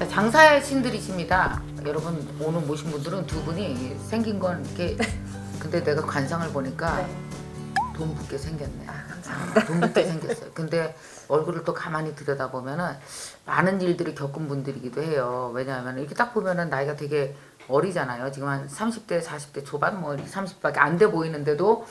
자, 장사의 신들이십니다. 여러분 오늘 모신 분들은 두 분이 생긴 건 이렇게 근데 내가 관상을 보니까 네. 돈 붓게 생겼네. 감사합니다. 돈 붓게 생겼어요. 근데 얼굴을 또 가만히 들여다보면은 많은 일들을 겪은 분들이기도 해요. 왜냐하면 이렇게 딱 보면은 나이가 되게 어리잖아요. 지금 한 30대, 40대 초반, 뭐 30밖에 안 돼 보이는데도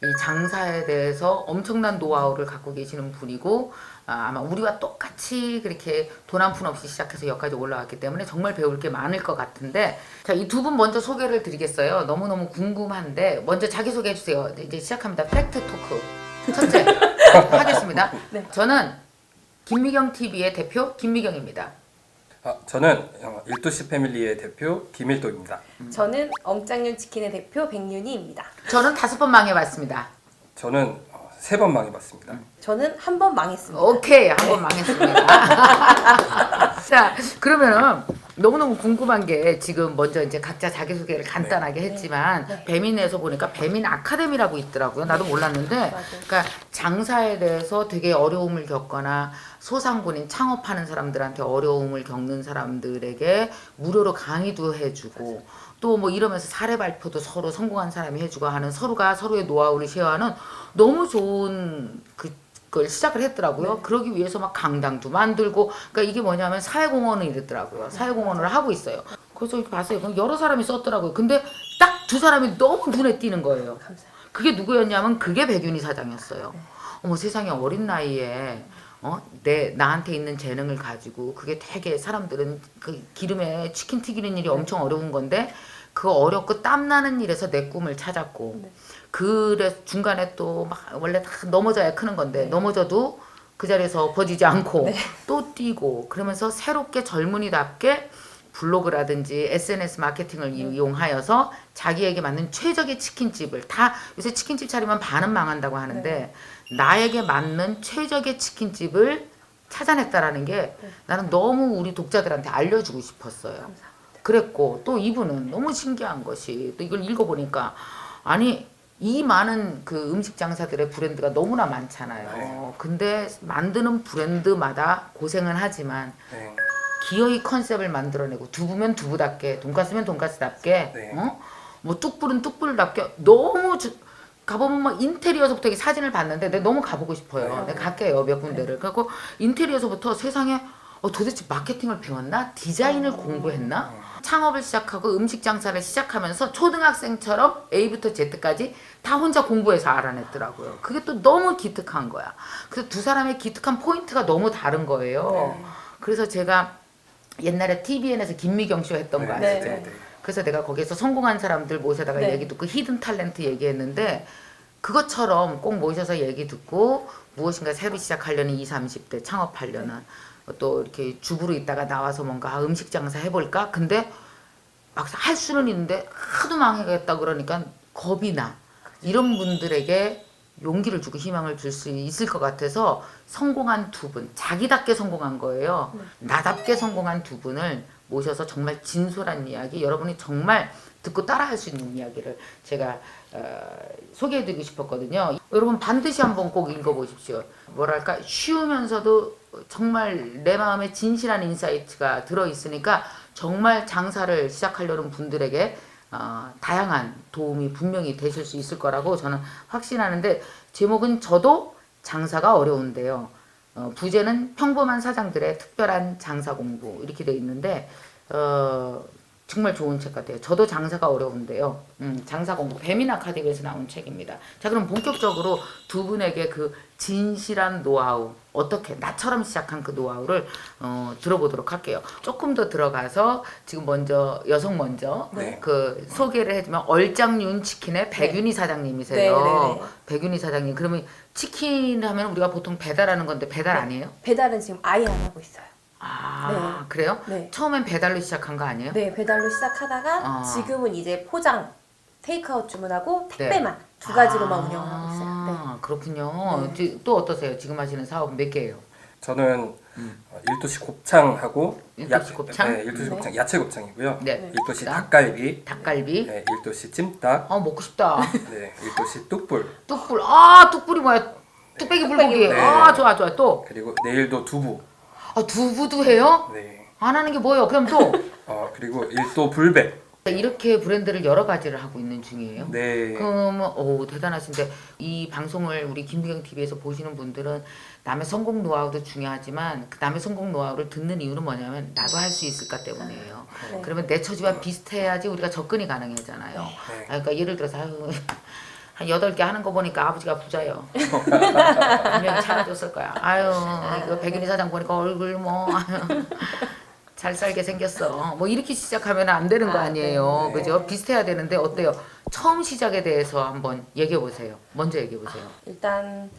이 장사에 대해서 엄청난 노하우를 갖고 계시는 분이고 아마 우리와 똑같이 그렇게 돈 한 푼 없이 시작해서 여기까지 올라왔기 때문에 정말 배울 게 많을 것 같은데 자, 이 두 분 먼저 소개를 드리겠어요. 너무너무 궁금한데 먼저 자기소개해 주세요. 이제 시작합니다. 팩트 토크. 첫째 하겠습니다. 네. 저는 김미경 TV의 대표 김미경입니다. 저는 일도씨 패밀리의 대표 김일도입니다. 저는 엉짱윤 치킨의 대표 백윤희입니다. 저는 5번 망해봤습니다. 저는 3번 망해봤습니다. 저는 한 번 망했습니다. 오케이, 한 번 망했습니다. 자, 그러면은 너무너무 궁금한 게 지금 먼저 이제 각자 자기소개를 간단하게 했지만 네. 배민에서 보니까 배민 아카데미라고 있더라고요. 나도 몰랐는데 맞아요. 그러니까 장사에 대해서 되게 어려움을 겪거나 소상공인 창업하는 사람들한테 어려움을 겪는 사람들에게 무료로 강의도 해주고 또 뭐 이러면서 사례 발표도 서로 성공한 사람이 해주고 하는 서로가 서로의 노하우를 쉐어하는 너무 좋은 그걸 시작을 했더라고요. 네. 그러기 위해서 막 강당도 만들고 그러니까 이게 뭐냐면 사회공헌을 이랬더라고요. 사회공헌을 하고 있어요. 그래서 이렇게 봤어요. 그럼 여러 사람이 썼더라고요. 근데 딱 두 사람이 너무 눈에 띄는 거예요. 감사합니다. 그게 누구였냐면 그게 백윤희 사장이었어요. 네. 어머 세상에 어린 나이에 나한테 있는 재능을 가지고 그게 되게 사람들은 그 기름에 치킨 튀기는 일이 엄청 어려운 건데 그 어렵고 땀나는 일에서 내 꿈을 찾았고 네. 그래 중간에 또 막 원래 다 넘어져야 크는 건데 네. 넘어져도 그 자리에서 버지지 않고 네. 또 뛰고 그러면서 새롭게 젊은이답게 블로그라든지 SNS 마케팅을 이용하여서 자기에게 맞는 최적의 치킨집을 다 요새 치킨집 차리면 반은 망한다고 하는데 나에게 맞는 최적의 치킨집을 찾아냈다라는 게 나는 너무 우리 독자들한테 알려주고 싶었어요. 감사합니다. 그랬고 또 이분은 너무 신기한 것이 또 이걸 읽어보니까 아니 이 많은 그 음식 장사들의 브랜드가 너무나 많잖아요. 네. 근데 만드는 브랜드마다 고생은 하지만 네. 기어이 컨셉을 만들어내고 두부면 두부답게 돈가스면 돈가스답게 네. 뭐 뚝불은 뚝불답게 너무 가보면 막 인테리어서부터 이렇게 사진을 봤는데 내가 너무 가보고 싶어요. 네. 내가 갈게요 몇 군데를. 그래갖고 인테리어서부터 세상에 도대체 마케팅을 배웠나? 디자인을 공부했나? 창업을 시작하고 음식 장사를 시작하면서 초등학생처럼 A부터 Z까지 다 혼자 공부해서 알아냈더라고요. 그게 또 너무 기특한 거야. 그래서 두 사람의 기특한 포인트가 너무 다른 거예요. 네. 그래서 제가 옛날에 TVN에서 김미경 쇼 했던 거 네. 아시죠? 네. 그래서 내가 거기에서 성공한 사람들 모셔다가 네. 얘기 듣고 히든 탤런트 얘기했는데 그것처럼 꼭 모셔서 얘기 듣고 무엇인가 새로 시작하려는 20, 30대 창업하려는 또 이렇게 주부로 있다가 나와서 뭔가 음식 장사 해볼까? 근데 막 할 수는 있는데 하도 망하겠다 그러니까 겁이 나. 이런 분들에게 용기를 주고 희망을 줄 수 있을 것 같아서 성공한 두 분, 자기답게 성공한 거예요. 나답게 성공한 두 분을 모셔서 정말 진솔한 이야기, 여러분이 정말 듣고 따라할 수 있는 이야기를 제가 소개해드리고 싶었거든요. 여러분 반드시 한번 꼭 읽어보십시오. 뭐랄까 쉬우면서도 정말 내 마음에 진실한 인사이트가 들어있으니까 정말 장사를 시작하려는 분들에게 다양한 도움이 분명히 되실 수 있을 거라고 저는 확신하는데 제목은 저도 장사가 어려운데요. 부제는 평범한 사장들의 특별한 장사 공부 이렇게 돼 있는데 정말 좋은 책 같아요. 저도 장사가 어려운데요. 장사 공부 배민 아카데미에서 나온 책입니다. 자 그럼 본격적으로 두 분에게 그 진실한 노하우 어떻게 나처럼 시작한 그 노하우를 들어보도록 할게요. 조금 더 들어가서 지금 먼저 여성 먼저 네. 그 소개를 해주면 얼짱윤 치킨의 백윤희 사장님이세요. 네, 네, 네. 백윤희 사장님 그러면 치킨 하면 우리가 보통 배달하는 건데 배달 아니에요? 배달은 지금 아예 안 하고 있어요. 아 그래요? 네. 처음엔 배달로 시작한 거 아니에요? 네, 배달로 시작하다가 지금은 이제 포장, 테이크아웃 주문하고 택배만 두 가지로만 운영을 하고 있어요. 네. 그렇군요. 또 어떠세요? 지금 하시는 사업은 몇 개예요? 저는 일도씨 곱창하고 일도씨 곱창? 네, 일도씨 곱창 야채 곱창이고요. 네. 일도씨 그다음? 닭갈비, 닭갈비. 네, 일도씨 찜닭, 먹고 싶다. 네, 일도씨 뚝불, 뚝불. 뚝불이 뭐야? 뚝배기 불고기. 네. 좋아. 또. 그리고 내일도 두부. 두부도 해요? 네. 안 하는 게 뭐예요? 그럼 또 그리고 일도 불백. 이렇게 브랜드를 여러 가지를 하고 있는 중이에요. 네. 그럼 대단하신데 이 방송을 우리 김미경 TV에서 보시는 분들은 남의 성공 노하우도 중요하지만 그 남의 성공 노하우를 듣는 이유는 뭐냐면 나도 할 수 있을까 때문이에요. 네. 그러면 내 처지와 비슷해야지 우리가 접근이 가능하잖아요. 네. 그러니까 예를 들어서 한 8개 하는 거 보니까 아버지가 부자요. 분명히 차려줬을 거야. 아유 이거 백윤희 사장 보니까 얼굴 뭐 잘 살게 생겼어. 뭐 이렇게 시작하면 안 되는 거 아니에요. 네. 그죠? 비슷해야 되는데 어때요? 처음 시작에 대해서 한번 얘기해 보세요. 먼저 얘기해 보세요. 일단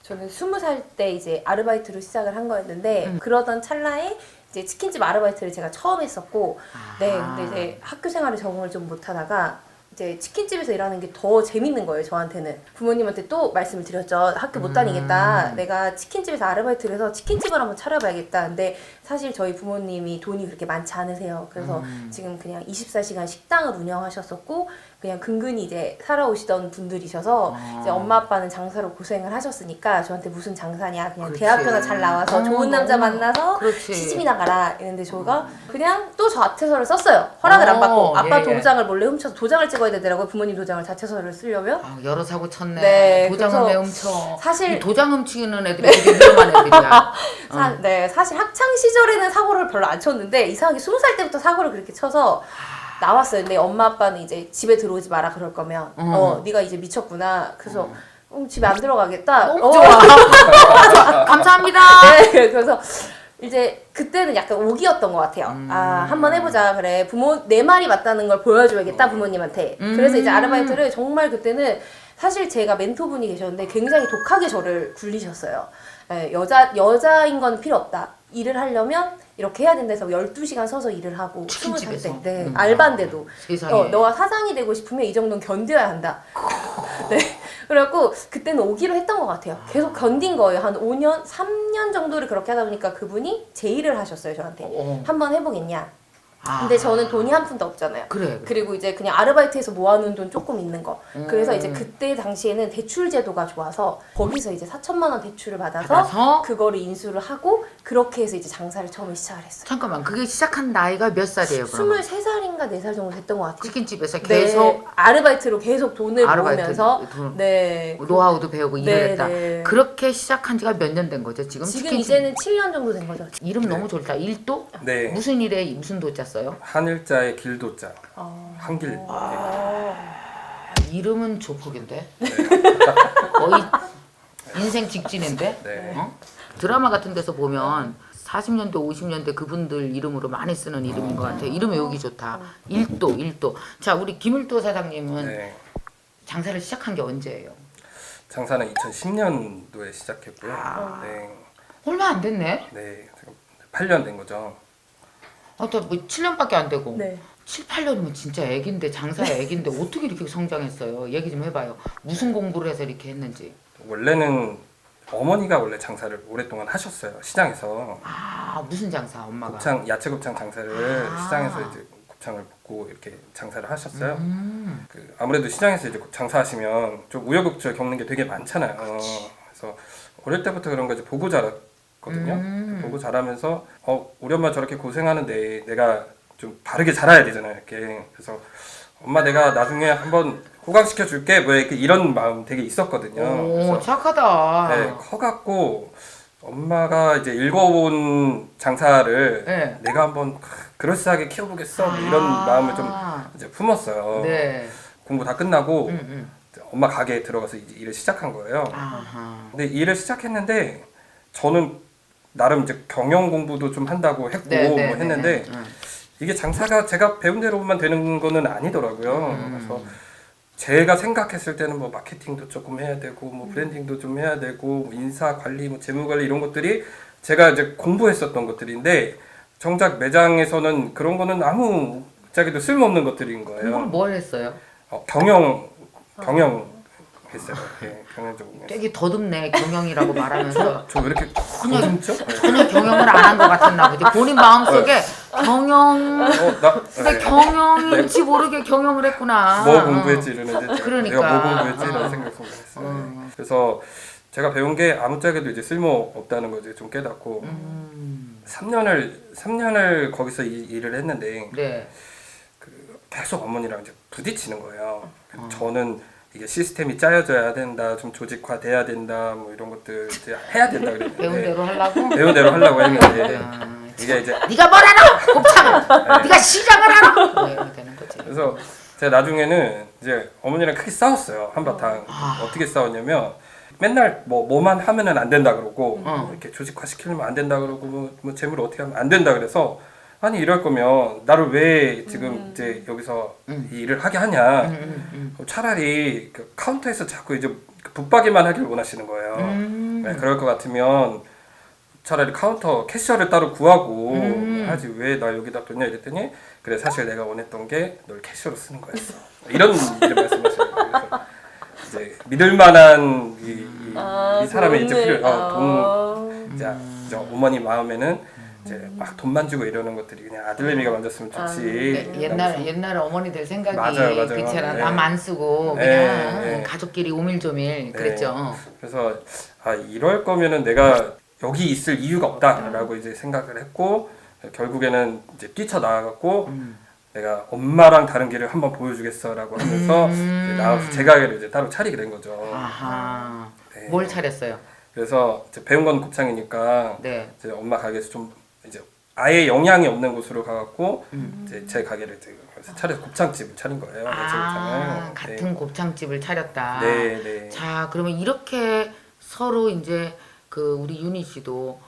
저는 20살 때 이제 아르바이트로 시작을 한 거였는데 그러던 찰나에 이제 치킨집 아르바이트를 제가 처음 했었고 네, 근데 이제 학교 생활에 적응을 좀 못하다가 이제 치킨집에서 일하는 게 더 재밌는 거예요, 저한테는. 부모님한테 또 말씀을 드렸죠. 학교 못 다니겠다. 내가 치킨집에서 아르바이트를 해서 치킨집을 한번 차려봐야겠다. 근데 사실 저희 부모님이 돈이 그렇게 많지 않으세요. 그래서 지금 그냥 24시간 식당을 운영하셨었고 그냥 근근히 이제 살아오시던 분들이셔서 이제 엄마 아빠는 장사로 고생을 하셨으니까 저한테 무슨 장사냐 그냥 그렇지. 대학교나 잘 나와서 좋은 남자 만나서 그렇지. 시집이나 가라 이랬는데 저가 그냥 또 자퇴서를 썼어요. 허락을 안 받고 아빠 예. 도장을 몰래 훔쳐서 도장을 찍어야 되더라고요. 부모님 도장을 자퇴서를 쓰려면. 여러 사고 쳤네. 네, 도장을 그래서 왜 훔쳐? 사실- 이 도장 훔치는 애들이 되게 위험한 애들이야. 네, 사실 학창 시절에는 사고를 별로 안 쳤는데 이상하게 20살 때부터 사고를 그렇게 쳐서 나왔어요. 근데 엄마 아빠는 이제 집에 들어오지 마라 그럴 거면 네가 이제 미쳤구나. 그래서 집에 안 들어가겠다. 너무 좋아. 감사합니다. 네, 그래서 이제 그때는 약간 오기였던 것 같아요. 한번 해보자. 그래. 내 말이 맞다는 걸 보여줘야겠다, 부모님한테. 그래서 이제 아르바이트를 정말 그때는 사실 제가 멘토분이 계셨는데 굉장히 독하게 저를 굴리셨어요. 네, 여자인 건 필요 없다. 일을 하려면 이렇게 해야 된다 해서 12시간 서서 일을 하고 치킨집에서? 20살 때. 네, 알바인데도. 세상에. 너가 사장이 되고 싶으면 이 정도는 견뎌야 한다. 네. 그래갖고 그때는 오기로 했던 것 같아요. 계속 견딘 거예요. 한 5년, 3년 정도를 그렇게 하다 보니까 그분이 제의를 하셨어요, 저한테. 한번 해보겠냐. 근데 저는 돈이 한 푼도 없잖아요. 그래. 그리고 이제 그냥 아르바이트해서 모아놓은 돈 조금 있는 거. 그래서 이제 그때 당시에는 대출 제도가 좋아서 거기서 이제 4천만 원 대출을 받아서 그거를 인수를 하고 그렇게 해서 이제 장사를 처음에 시작을 했어요. 잠깐만, 그게 시작한 나이가 몇 살이에요? 그러면? 23살인가 4살 정도 됐던 것 같아요. 치킨집에서 네, 계속 아르바이트로 계속 돈을 아르바이트, 모으면서 돈. 네. 노하우도 배우고 일을 네, 했다. 네. 그렇게 시작한 지가 몇 년 된 거죠? 지금 치킨집. 이제는 7년 정도 된 거죠. 이름 너무 좋다. 일도? 네. 무슨 일에 무슨 도자 써요? 한일자의 길도자. 한길. 네. 이름은 조폭인데? 거의 인생 직진인데? 네. 드라마 같은 데서 보면 40년대 50년대 그분들 이름으로 많이 쓰는 이름인 것 같아요. 이름 외우기 좋다. 일도. 자, 우리 김일도 사장님은 네. 장사를 시작한 게 언제예요? 장사는 2010년도에 시작했고요. 네. 얼마 안 됐네? 네. 지금 8년 된 거죠. 뭐 7년밖에 안 되고 네. 7, 8년이면 진짜 애긴데 장사의 애긴데 어떻게 이렇게 성장했어요? 얘기 좀 해봐요. 무슨 공부를 해서 이렇게 했는지. 원래는 어머니가 원래 장사를 오랫동안 하셨어요. 시장에서. 무슨 장사 엄마가? 곱창, 야채 곱창 장사를 시장에서 이제 곱창을 볶고 이렇게 장사를 하셨어요. 아무래도 시장에서 이제 장사하시면 좀 우여곡절 겪는 게 되게 많잖아요. 그래서 어릴 때부터 그런 거 이제 보고 자랐거든요. 보고 자라면서 우리 엄마 저렇게 고생하는데 내가 좀 바르게 자라야 되잖아요. 이렇게. 그래서 엄마 내가 나중에 한번 호강시켜 줄게 뭐 이렇게 이런 마음 되게 있었거든요. 오, 그래서 착하다. 네, 커갖고 엄마가 이제 읽어본 장사를 네. 내가 한번 그럴싸하게 키워보겠어 뭐 이런 마음을 좀 이제 품었어요. 네. 공부 다 끝나고 엄마 가게에 들어가서 이제 일을 시작한 거예요. 근데 일을 시작했는데 저는 나름 이제 경영 공부도 좀 한다고 했고 뭐 했는데 이게 장사가 제가 배운 대로만 되는 거는 아니더라고요. 그래서 제가 생각했을 때는 뭐 마케팅도 조금 해야 되고 뭐 브랜딩도 좀 해야 되고 뭐 인사 관리, 뭐 재무 관리 이런 것들이 제가 이제 공부했었던 것들인데 정작 매장에서는 그런 거는 아무 자기도 쓸모없는 것들인 거예요. 공부를 뭘 했어요? 경영 했어요. 네, 경영적으로. 되게 더듬네 경영이라고 말하면서. 저 왜 이렇게 그냥 더듬죠? 전혀 경영을 안 한 것 같았나 보지. 본인 마음속에 경영. 근데 경영인지 모르게 경영을 했구나. 뭐 공부했지 이러는데 그러니까. 내가 뭐 공부했지 이런 생각 좀 했어요. 그래서 제가 배운 게 아무짝에도 이제 쓸모 없다는 거지 좀 깨닫고 3년을 거기서 일을 했는데 네. 계속 어머니랑 이제 부딪히는 거예요. 저는 이게 시스템이 짜여져야 된다, 좀 조직화돼야 된다, 뭐 이런 것들 이제 해야 된다 그랬는데 배운 대로 하려고? 배운 대로 하려고 했는데 이게 이제 네가 뭘 알아? 곱창을. 네가 시장을 알아? 뭐 이렇게 되는 거지. 그래서 제가 나중에는 이제 어머니랑 크게 싸웠어요. 한바탕. 어떻게 싸웠냐면 맨날 뭐만 하면은 안 된다 그러고 이렇게 조직화 시키려면 안 된다 그러고 뭐 재물을 어떻게 하면 안 된다 그래서 아니 이럴 거면 나를 왜 지금 이제 여기서 이 일을 하게 하냐. 차라리 그 카운터에서 자꾸 이제 붙박이만 하길 원하시는 거예요. 네, 그럴 것 같으면 차라리 카운터 캐셔를 따로 구하고 하지 왜 나 여기다 뒀냐 이랬더니 그래 사실 내가 원했던 게 널 캐셔로 쓰는 거였어. 이런 일을 말씀하시는 거예요. 그래서 이제 믿을 만한 이 사람의 이제 돈 이제 어머니 마음에는 이제 막 돈만 주고 이러는 것들이 그냥 아들내미가 만졌으면 좋지. 옛날 어머니들 생각이 맞아요. 그렇잖아. 네. 남 안 쓰고 그냥 가족끼리 오밀조밀 그랬죠. 그래서 이럴 거면은 내가 여기 있을 이유가 없다라고 이제 생각을 했고 결국에는 이제 뛰쳐나와갖고 내가 엄마랑 다른 길을 한번 보여주겠어라고 하면서 이제 나와서 제 가게를 이제 따로 차리게 된 거죠. 아하. 네. 뭘 차렸어요? 그래서 이제 배운 건 곱창이니까 네. 이제 엄마 가게에서 좀 이제 아예 영향이 없는 곳으로 가갖고 이제 제 가게를 차려서 곱창집을 차린 거예요. 같은 곱창집을 차렸다. 네. 자, 그러면 이렇게 서로 이제 그 우리 윤희 씨도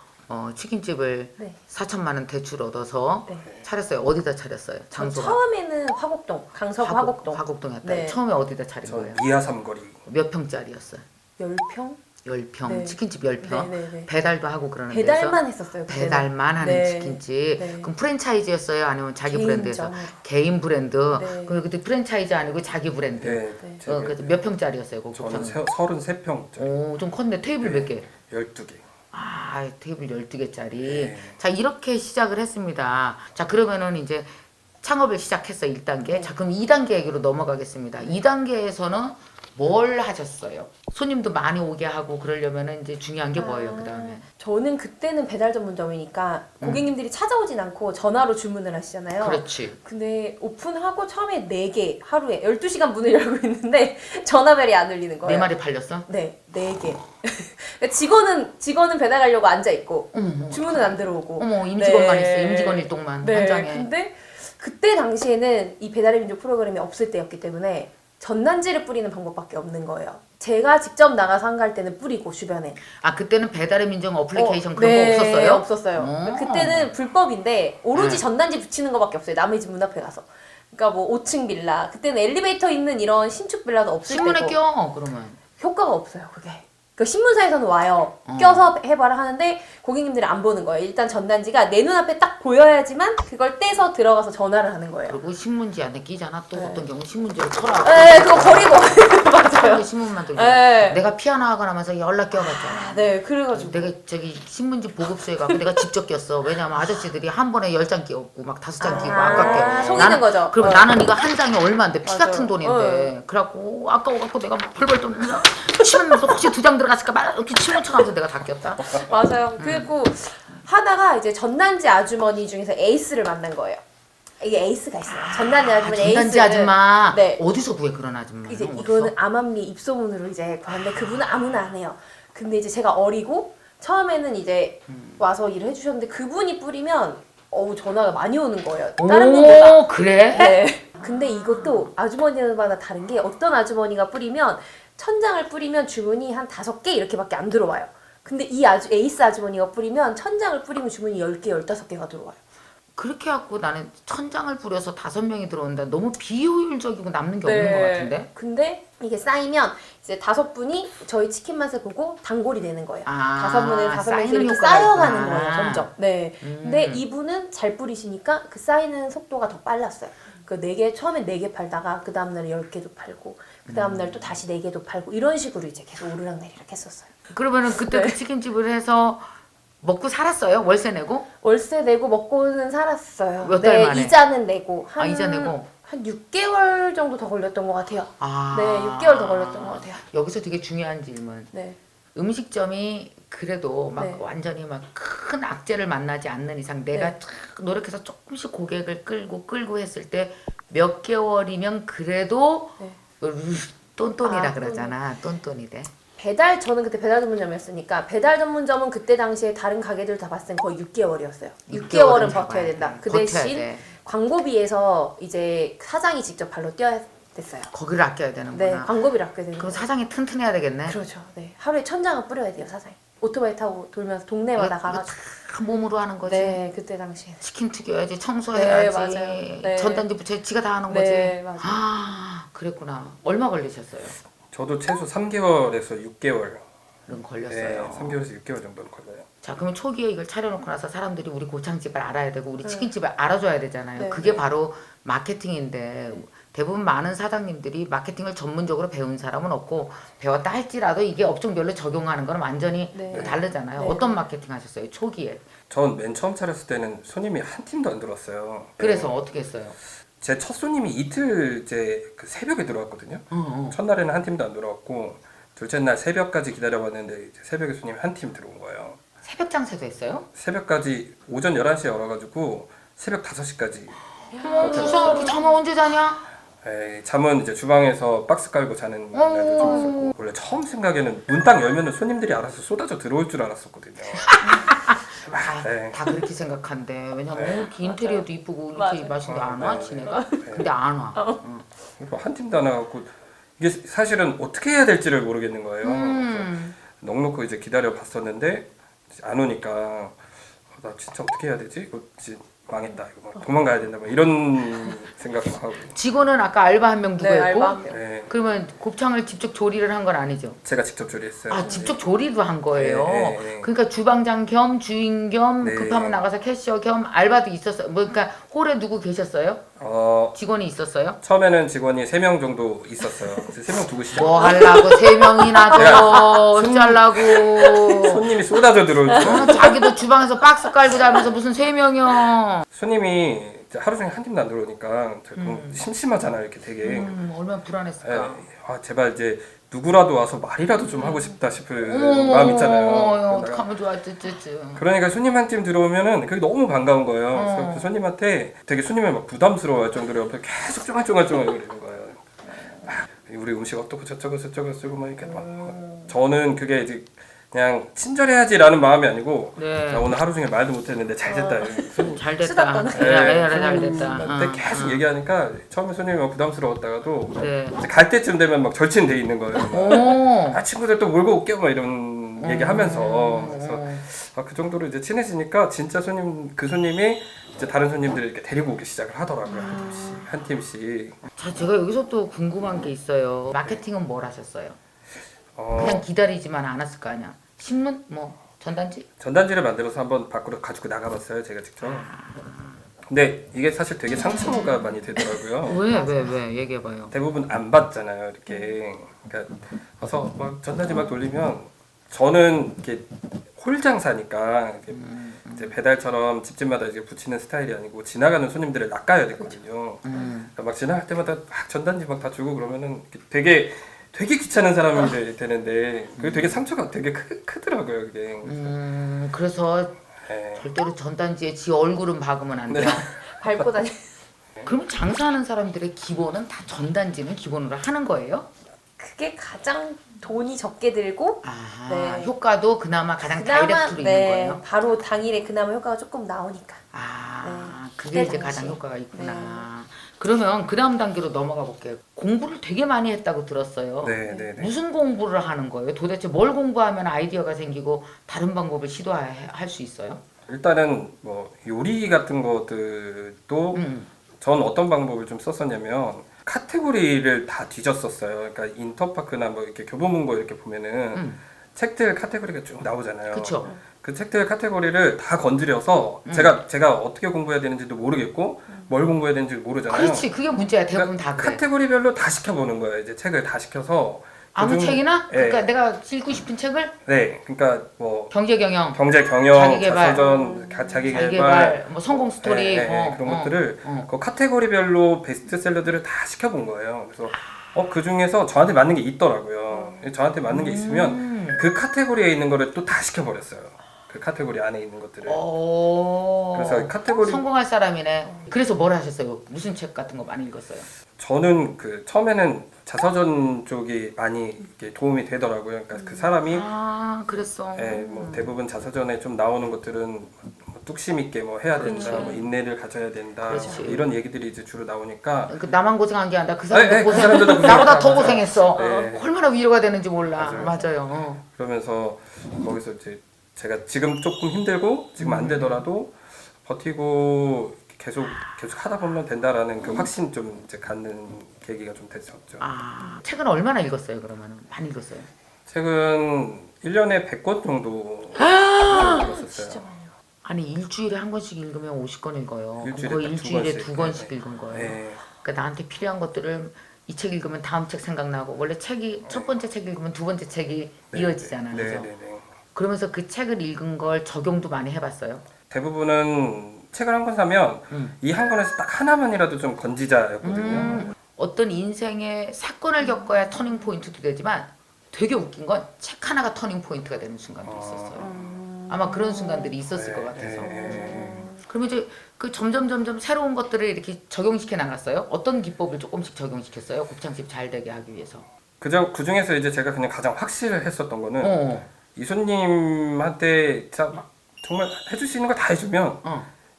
치킨집을 네. 4천만 원 대출 얻어서 네. 차렸어요. 어디다 차렸어요? 저 장소가? 처음에는 화곡동, 강서구 화곡동. 화곡동이었다. 네. 처음에 어디다 차린 저 거예요? 미아 삼거리. 몇 평짜리였어요? 10평? 10평. 네. 치킨집 10평. 네. 배달도 하고 그러는 배달만 데서 했었어요. 그때는. 배달만 하는 네. 치킨집. 네. 그럼 프랜차이즈였어요? 아니면 자기 브랜드에서? 개인점. 개인 브랜드. 네. 그럼 그때 프랜차이즈 아니고 자기 브랜드. 네. 그래서 몇 평짜리였어요? 그 저는 곱창은? 33평짜리. 오, 좀 컸네. 테이블 몇 개? 12개. 아, 테이블 12개짜리. 네. 자, 이렇게 시작을 했습니다. 자, 그러면은 이제 창업을 시작했어, 1단계. 자, 그럼 2단계 얘기로 넘어가겠습니다. 2단계에서는 뭘 하셨어요? 손님도 많이 오게 하고 그러려면은 이제 중요한 게 뭐예요, 그 다음에? 저는 그때는 배달 전문점이니까 고객님들이 찾아오진 않고 전화로 주문을 하시잖아요. 그렇지. 근데 오픈하고 처음에 4개 하루에 12시간 문을 열고 있는데 전화벨이 안 울리는 거예요. 4마리 팔렸어? 네, 4개. 직원은 배달 가려고 앉아 있고 주문은 안 들어오고. 어머, 임직원만 네. 있어. 임직원 일동만 네. 현장에. 근데 그때 당시에는 이 배달의 민족 프로그램이 없을 때였기 때문에 전단지를 뿌리는 방법밖에 없는 거예요. 제가 직접 나가서 한가할 때는 뿌리고 주변에. 아, 그때는 배달의 민족 어플리케이션 그런 네, 거 없었어요? 없었어요. 그때는 불법인데 오로지 전단지 붙이는 거밖에 없어요. 남의 집 문 앞에 가서. 그러니까 뭐 5층 빌라. 그때는 엘리베이터 있는 이런 신축 빌라도 없을 신문에 때고. 껴, 그러면. 효과가 없어요, 그게. 그 신문사에서는 와요. 껴서 해봐라 하는데 고객님들이 안 보는 거예요. 일단 전단지가 내 눈앞에 딱 보여야지만 그걸 떼서 들어가서 전화를 하는 거예요. 그리고 신문지 안에 끼잖아. 또 네. 어떤 경우 신문지를 털어. 네, 그거 버리고. 맞아요. 신문만 들고. 네. 내가 피아노 학원 하면서 연락 껴봤잖아. 네, 그래가지고. 내가 저기 신문지 보급소에 가고 내가 직접 꼈어. 왜냐면 아저씨들이 한 번에 10장 끼웠고 막 5장 끼고 아깝게. 속이는 거죠. 그럼 나는 이거 한 장이 얼마인데 피 맞아요. 같은 돈인데. 그래갖고 아까워갖고 내가 벌벌 떨면서 치면서 혹시 2장 들어갔을까 막 이렇게 치문 척하면서 내가 다 꼈다. 맞아요. 그리고 하다가 이제 전단지 아주머니 중에서 에이스를 만난 거예요. 이게 에이스가 있어요. 전단지 아주머니 에이스. 전단지 아줌마. 네. 어디서 구해 그런 아줌마? 이제 이거는 암암리 입소문으로 이제 구하는데 그분은 아무나 안 해요. 근데 이제 제가 어리고 처음에는 이제 와서 일을 해주셨는데 그분이 뿌리면 전화가 많이 오는 거예요. 다른 분보다. 그래? 네. 근데 이것도 아주머니마다 다른 게 어떤 아주머니가 뿌리면 천장을 뿌리면 주문이 한 5개 이렇게밖에 안 들어와요. 근데 이 에이스 아주머니가 뿌리면 천장을 뿌리면 주문이 10개, 15개가 들어와요. 그렇게 해갖고 나는 천장을 뿌려서 5명이 들어온다. 너무 비효율적이고 남는 게 없는 것 같은데? 근데 이게 쌓이면 이제 5분이 저희 치킨 맛을 보고 단골이 되는 거예요. 아, 5분에서 5명씩 쌓이는 이렇게 효과가 쌓여가는 있구나. 거예요, 점점. 네. 근데 이분은 잘 뿌리시니까 그 쌓이는 속도가 더 빨랐어요. 그 4개, 처음에 4개 팔다가 그 다음날 10개도 팔고 그 다음날 또 다시 4개도 팔고 이런 식으로 이제 계속 오르락내리락 했었어요. 그러면은 그때 그 치킨집을 해서 먹고 살았어요? 월세 내고? 월세 내고 먹고는 살았어요. 몇 달 만에? 이자는 내고 이자 내고? 한 6개월 정도 더 걸렸던 것 같아요. 아. 네, 6개월 더 걸렸던 것 같아요. 여기서 되게 중요한 질문. 네. 음식점이 그래도 막 네. 완전히 막 큰 악재를 만나지 않는 이상 내가 네. 쫙 노력해서 조금씩 고객을 끌고 했을 때 몇 개월이면 그래도 네. 똔똔이라 아, 그러잖아. 똔똔이 돼. 저는 그때 배달 전문점이었으니까 배달 전문점은 그때 당시에 다른 가게들 다 봤을 땐 거의 6개월이었어요. 6개월은 버텨야 된다. 그 버텨야 대신 돼. 광고비에서 이제 사장이 직접 발로 뛰어야 됐어요. 거기를 아껴야 되는구나. 네, 광고비를 아껴야 되는 그럼 거죠. 사장이 튼튼해야 되겠네. 그렇죠. 네, 하루에 1000장은 뿌려야 돼요, 사장이. 오토바이 타고 돌면서 동네마다 이거 가가지고. 다 몸으로 하는 거지. 네, 그때 당시에. 치킨 튀겨야지, 청소해야지, 네, 맞아요. 네. 전단지 붙여 지가 다 하는 거지. 네, 맞아요. 아, 그랬구나. 얼마 걸리셨어요? 저도 최소 3개월에서 6개월. 는 네, 걸렸어요. 3개월에서 6개월 정도는 걸려요. 자, 그러면 초기에 이걸 차려놓고 나서 사람들이 우리 고창집을 알아야 되고 우리 치킨집을 알아줘야 되잖아요. 네, 그게 네. 바로 마케팅인데 대부분 많은 사장님들이 마케팅을 전문적으로 배운 사람은 없고 배웠다 할지라도 이게 업종별로 적용하는 건 완전히 네. 다르잖아요. 네. 어떤 마케팅 하셨어요? 초기에. 전 맨 처음 차렸을 때는 손님이 한 팀도 안 들어왔어요. 그래서 어떻게 했어요? 제 첫 손님이 이틀째 그 새벽에 들어왔거든요. 어. 첫날에는 한 팀도 안 들어왔고 둘째 날 새벽까지 기다려봤는데 이제 새벽에 손님이 한 팀 들어온 거예요. 새벽 장사도 했어요? 새벽까지 오전 11시에 열어가지고 새벽 5시까지. 어머, 불쌍해. 잠은 언제 자냐? 잠은 이제 주방에서 박스 깔고 자는 날도 좀 있었고 원래 처음 생각에는 문 딱 열면은 손님들이 알아서 쏟아져 들어올 줄 알았었거든요. 네. 다 그렇게 생각한대. 왜냐면 네. 이렇게 인테리어도 이쁘고 이렇게 맞아요. 맛있는데 안 와, 네. 지네가? 근데 안 와. 응. 그리고 한 팀도 안 와갖고 이게 사실은 어떻게 해야 될지를 모르겠는 거예요. 그래서 넉넉히 이제 기다려 봤었는데 안 오니까 나 진짜 어떻게 해야 되지? 이거 진짜 망했다. 이거 막 도망가야 된다. 막 이런 생각도 하고. 직원은 아까 알바 한 명 누구 네, 했고? 알바 한 명. 네, 그러면 곱창을 직접 조리를 한 건 아니죠? 제가 직접 조리했어요. 아, 직접 조리도 한 거예요. 네, 네. 그러니까 주방장 겸 주인 겸 네. 급하면 나가서 캐시어 겸 알바도 있었어요. 뭐 그러니까 홀에 누구 계셨어요? 직원이 있었어요? 처음에는 직원이 3명 정도 있었어요. 그래서 3명 두고 시작. 뭐 하려고 세 명이나 더 어쩌려고. 손님이 쏟아져 들어올 때 자기도 주방에서 박스 깔고 자면서 무슨 세 명이요. 손님이 이제 하루 종일 한 팀도 안 들어오니까 조금 심심하잖아요. 이렇게 되게. 얼마나 불안했을까. 제발 이제 누구라도 와서 말이라도 좀 하고 싶다 싶은 마음 있잖아요. 어떡하면 좋아, 쯔쯔쯔. 그러니까 손님 한 팀 들어오면은 그게 너무 반가운 거예요. 그래서 그 손님한테 되게 손님을 막 부담스러워할 정도로 옆에 계속 쫑알쫑알 거리는 거예요. 우리 음식 어떻고 저쩌고 막 이렇게 막 저는 그게 이제 그냥 친절해야지라는 마음이 아니고 네. 나 오늘 하루 종일 말도 못했는데 잘 됐다. 잘 됐다. 수다 떠나. 잘 됐다. 근데 계속 얘기하니까 처음에 손님이 막 부담스러웠다가도 네. 이제 갈 때쯤 되면 막 절친돼 있는 거예요. 오. 아 친구들 또 몰고 올게요 막 이런 얘기하면서 그래서 그 정도로 이제 친해지니까 진짜 그 손님이 이제 다른 손님들을 이렇게 데리고 오기 시작을 하더라고요. 한 팀씩. 자, 제가 여기서 또 궁금한 게 있어요. 마케팅은 뭘 하셨어요? 그냥 기다리지만 않았을 거 아니야. 신문? 뭐 전단지? 전단지를 만들어서 한번 밖으로 가지고 나가봤어요 제가 직접. 근데 이게 사실 되게 상처가 많이 되더라고요. 왜? 얘기해봐요. 대부분 안 받잖아요 이렇게. 그러니까 와서 막 전단지 막 돌리면 저는 이렇게 홀 장사니까 이제 배달처럼 집집마다 이제 붙이는 스타일이 아니고 지나가는 손님들을 낚아야 되거든요. 그러니까 막 지나갈 때마다 막 전단지 막 다 주고 그러면은 되게 귀찮은 사람이 되는데 그게 되게 상처가 되게 크더라고요 그게. 그래서 네. 절대로 전단지에 지 얼굴은 박으면 안 돼요. 밟고 다니. 그럼 장사하는 사람들의 기본은 다 전단지는 기본으로 하는 거예요? 그게 가장 돈이 적게 들고 아, 네. 효과도 그나마 가장 다이렉트로 있는 거예요? 바로 당일에 그나마 효과가 조금 나오니까. 아, 그게 그때 이제 당시. 가장 효과가 있구나. 그러면 그 다음 단계로 넘어가 볼게요. 공부를 되게 많이 했다고 들었어요. 네. 무슨 공부를 하는 거예요? 도대체 뭘 공부하면 아이디어가 생기고 다른 방법을 시도할 수 있어요? 일단은 뭐 요리 같은 것들도 전 어떤 방법을 좀 썼었냐면 카테고리를 다 뒤졌었어요. 그러니까 인터파크나 뭐 이렇게 교보문고 이렇게 보면은 책들 카테고리가 쭉 나오잖아요. 그쵸. 그 책들 카테고리를 다 건드려서 제가 어떻게 공부해야 되는지도 모르겠고 뭘 공부해야 되는지도 모르잖아요. 그렇지, 그게 문제야. 대부분 다 그래. 카테고리별로 다 시켜보는 거예요. 이제 책을 다 시켜서 아무 그중- 책이나? 네. 그러니까 내가 읽고 싶은 책을 네, 그러니까 뭐 경제 경영, 경제 경영, 자기계발, 자서전, 자기계발, 자기개발, 뭐 성공 스토리, 그런 것들을 그 카테고리별로 베스트셀러들을 다 시켜본 거예요. 그래서 그 중에서 저한테 맞는 게 있더라고요. 저한테 맞는 게 있으면 그 카테고리에 있는 거를 또 다 시켜버렸어요. 그 카테고리 안에 있는 것들을. 그래서 카테고리 성공할 사람이네. 그래서 뭘 하셨어요? 무슨 책 같은 거 많이 읽었어요? 저는 그 처음에는 자서전 쪽이 많이 이렇게 도움이 되더라고요. 그러니까 그 사람이 그랬어. 뭐 대부분 자서전에 좀 나오는 것들은 뭐 뚝심 있게 뭐 해야 된다, 뭐 인내를 가져야 된다, 그렇지. 뭐 이런 얘기들이 이제 주로 나오니까 그 나만 고생한 게 아니라 그 사람도 그 고생. 사람들도 나보다 더 맞아요. 고생했어. 네. 얼마나 위로가 되는지 몰라. 맞아요. 맞아요. 그러면서 거기서 이제 제가 지금 조금 힘들고 지금 안 되더라도 버티고 계속 하다 보면 된다라는 그 확신 좀 이제 갖는 계기가 좀 됐었죠. 책은 얼마나 읽었어요? 그러면 많이 읽었어요? 책은 1년에 100권 정도 읽었었어요. 아니 일주일에 한 권씩 읽으면 50권 읽어요. 일주일에 그거 딱두 일주일에 권씩. 두 권씩 네. 읽은 거예요. 네. 그러니까 나한테 필요한 것들을 이 책 읽으면 다음 책 생각나고 원래 책이 첫 번째 책 읽으면 두 번째 책이 이어지잖아요. 그죠? 네. 그러면서 그 책을 읽은 걸 적용도 많이 해봤어요. 대부분은 책을 한 권 사면 이 한 권에서 딱 하나만이라도 좀 건지자였거든요. 어떤 인생의 사건을 겪어야 터닝 포인트도 되지만 되게 웃긴 건 책 하나가 터닝 포인트가 되는 순간도 있었어요. 아마 그런 순간들이 있었을 것 같아서. 그러면 이제 그 점점 새로운 것들을 이렇게 적용시켜 나갔어요. 어떤 기법을 조금씩 적용시켰어요? 곱창집 잘 되게 하기 위해서. 그 중에서 이제 제가 그냥 가장 확실했었던 거는 이손님한테 정말 해줄 수 있는 거 다 해주면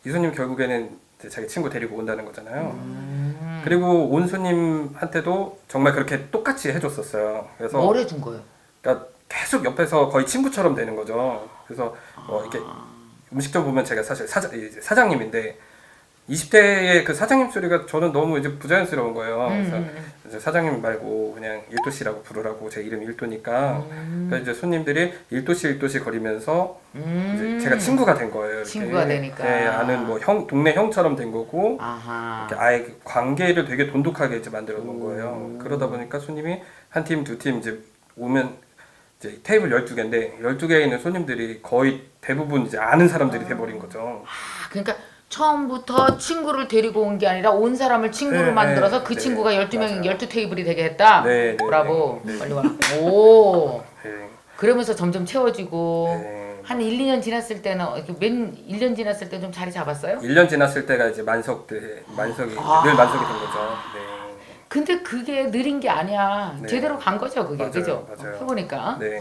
이손님 결국에는 이제 자기 친구 데리고 온다는 거잖아요. 그리고 온 손님한테도 정말 그렇게 똑같이 해줬었어요. 그래서 뭘 해준 거예요? 그러니까 계속 옆에서 거의 친구처럼 되는 거죠. 그래서 이렇게 음식점 보면 제가 사실 이제 사장님인데 20대의 그 사장님 소리가 저는 너무 이제 부자연스러운 거예요. 그래서 이제 사장님 말고 그냥 일도씨라고 부르라고 제 이름이 일도니까 그래서 이제 손님들이 일도씨 거리면서 이제 제가 친구가 된 거예요. 이렇게. 친구가 되니까. 네, 아는 뭐 동네 형처럼 된 거고 이렇게 아예 그 관계를 되게 돈독하게 이제 만들어 놓은 거예요. 그러다 보니까 손님이 한 팀, 두 팀 이제 오면 이제 테이블 12개인데 12개에 있는 손님들이 거의 대부분 이제 아는 사람들이 돼버린 거죠. 그러니까 처음부터 친구를 데리고 온 게 아니라 온 사람을 친구로 만들어서 그 친구가 12명이 12테이블이 되게 했다? 네, 브라보. 네. 빨리 와. 오. 네. 그러면서 점점 채워지고 네. 한 1, 2년 지났을 때는 이렇게 1년 지났을 때 좀 자리 잡았어요? 1년 지났을 때가 이제 만석이 늘 만석이 된 거죠. 네. 근데 그게 느린 게 아니야. 네. 제대로 간 거죠, 그게. 맞아요, 그죠? 맞아요. 해보니까. 네.